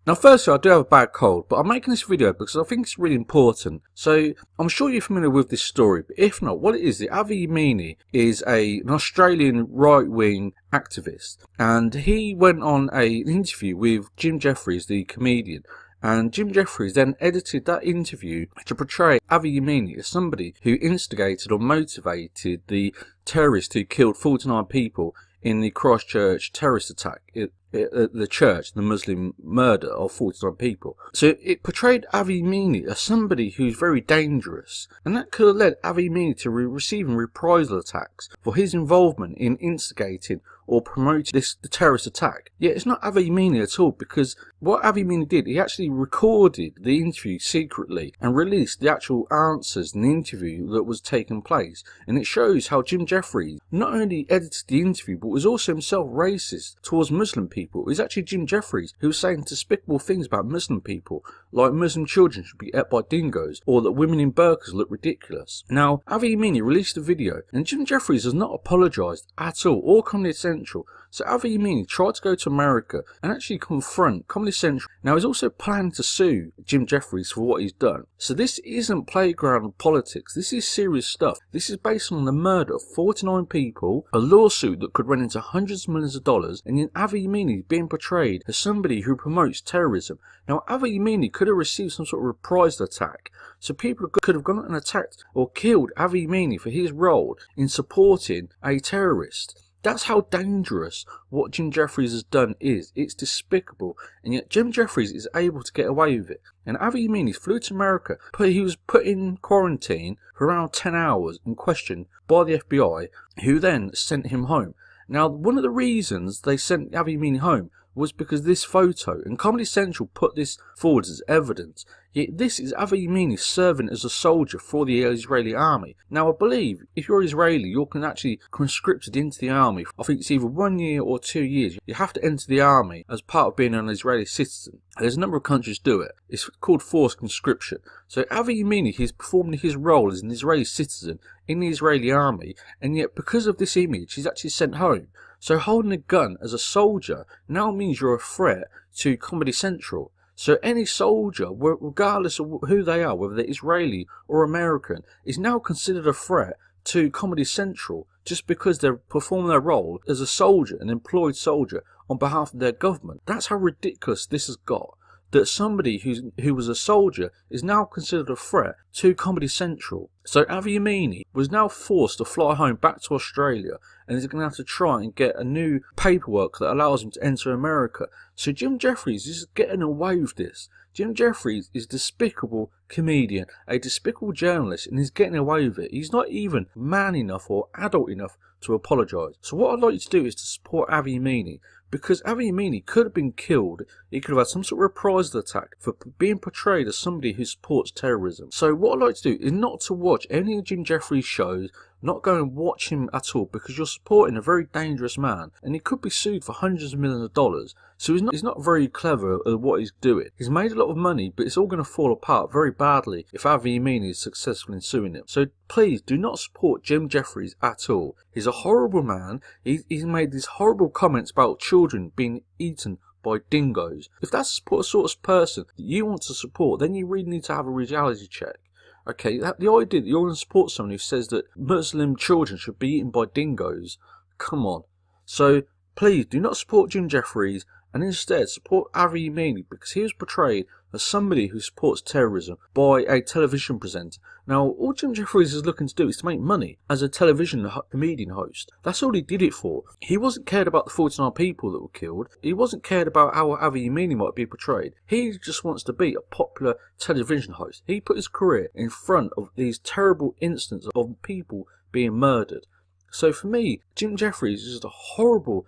Now firstly, I do have a bad cold, but I'm making this video because I think it's really important. So I'm sure you're familiar with this story, but if not, what it is, the Avi Yemini is an Australian right-wing activist, and he went on an interview with Jim Jefferies, the comedian. And Jim Jefferies then edited that interview to portray Avi Yemini as somebody who instigated or motivated the terrorist who killed 49 people in the Christchurch terrorist attack at the church, the Muslim murder of 49 people. So it portrayed Avi Yemini as somebody who's very dangerous, and that could have led Avi Yemini to receiving reprisal attacks for his involvement in instigating or promoting the terrorist attack. Yet it's not Avi Yemini at all, because what Avi Yemini did, he actually recorded the interview secretly and released the actual answers in the interview that was taking place. And it shows how Jim Jefferies not only edited the interview, but was also himself racist towards Muslim people. It was actually Jim Jefferies who was saying despicable things about Muslim people, like Muslim children should be ate by dingoes, or that women in burqas look ridiculous. Now, Avi Yemini released a video, and Jim Jefferies has not apologised at all, or Comedy Central. So Avi Yemini tried to go to America and actually confront Comedy Central. Now he's also planning to sue Jim Jefferies for what he's done. So this isn't playground politics, this is serious stuff. This is based on the murder of 49 people, a lawsuit that could run into hundreds of millions of dollars, and then Avi Yemini being portrayed as somebody who promotes terrorism. Now Avi Yemini could have received some sort of reprisal attack, so people could have gone and attacked or killed Avi Yemini for his role in supporting a terrorist. That's how dangerous what Jim Jefferies has done is. It's despicable, and yet Jim Jefferies is able to get away with it. And Avi Yemini flew to America, but he was put in quarantine for around 10 hours and questioned by the FBI, who then sent him home. Now, one of the reasons they sent Avi Yemini home was because this photo, and Comedy Central put this forward as evidence. Yet this is Avi Yemini serving as a soldier for the Israeli army. Now I believe if you're Israeli, you can actually conscripted into the army. I think it's either 1 year or 2 years. You have to enter the army as part of being an Israeli citizen. There's a number of countries do it. It's called forced conscription. So Avi Yemini, he's performing his role as an Israeli citizen in the Israeli army, and yet because of this image, he's actually sent home. So holding a gun as a soldier now means you're a threat to Comedy Central. So any soldier, regardless of who they are, whether they're Israeli or American, is now considered a threat to Comedy Central just because they're performing their role as a soldier, an employed soldier, on behalf of their government. That's how ridiculous this has got. That somebody who was a soldier is now considered a threat to Comedy Central. So Avi Yemini was now forced to fly home back to Australia, and is going to have to try and get a new paperwork that allows him to enter America. So Jim Jefferies is getting away with this. Jim Jefferies is a despicable comedian, a despicable journalist, and he's getting away with it. He's not even man enough or adult enough to apologise. So what I'd like you to do is to support Avi Yemini, because Avi Yemini could have been killed. He could have had some sort of reprisal attack for being portrayed as somebody who supports terrorism. So what I'd like to do is not to watch any of Jim Jefferies' shows, not go and watch him at all, because you're supporting a very dangerous man, and he could be sued for hundreds of millions of dollars. So he's not very clever at what he's doing. He's made a lot of money, but it's all going to fall apart very badly if Avi Yemini is successful in suing him. So please do not support Jim Jefferies at all. He's a horrible man. He's made these horrible comments about children being eaten by dingoes. If that's the sort of person that you want to support, then you really need to have a reality check. Okay, the idea that you're going to support someone who says that Muslim children should be eaten by dingoes, come on. So please do not support Jim Jefferies, and instead support Avi Yemini, because he was portrayed as somebody who supports terrorism by a television presenter. Now, all Jim Jefferies is looking to do is to make money as a television comedian host. That's all he did it for. He wasn't cared about the 49 people that were killed. He wasn't cared about how Avi Yemini might be portrayed. He just wants to be a popular television host. He put his career in front of these terrible instances of people being murdered. So for me, Jim Jefferies is just a horrible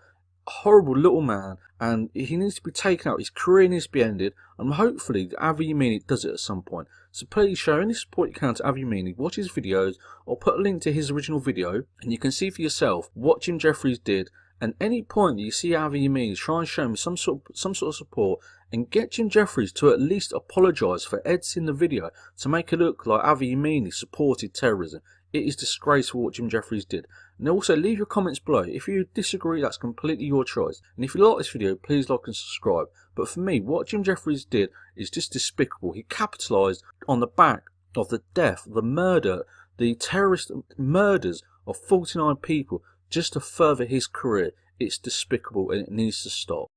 little man, and he needs to be taken out. His career needs to be ended, and hopefully Avi Yemini does it at some point. So please show any support you can to Avi Yemini, watch his videos, or put a link to his original video, and you can see for yourself what Jim Jefferies did. And any point that you see Avi Yemini, try and show him some sort of support, and get Jim Jefferies to at least apologise for editing the video to make it look like Avi Yemini supported terrorism. It is disgraceful what Jim Jefferies did. And also leave your comments below. If you disagree, that's completely your choice. And if you like this video, please like and subscribe. But for me, what Jim Jefferies did is just despicable. He capitalised on the back of the death, the murder, the terrorist murders of 49 people just to further his career. It's despicable and it needs to stop.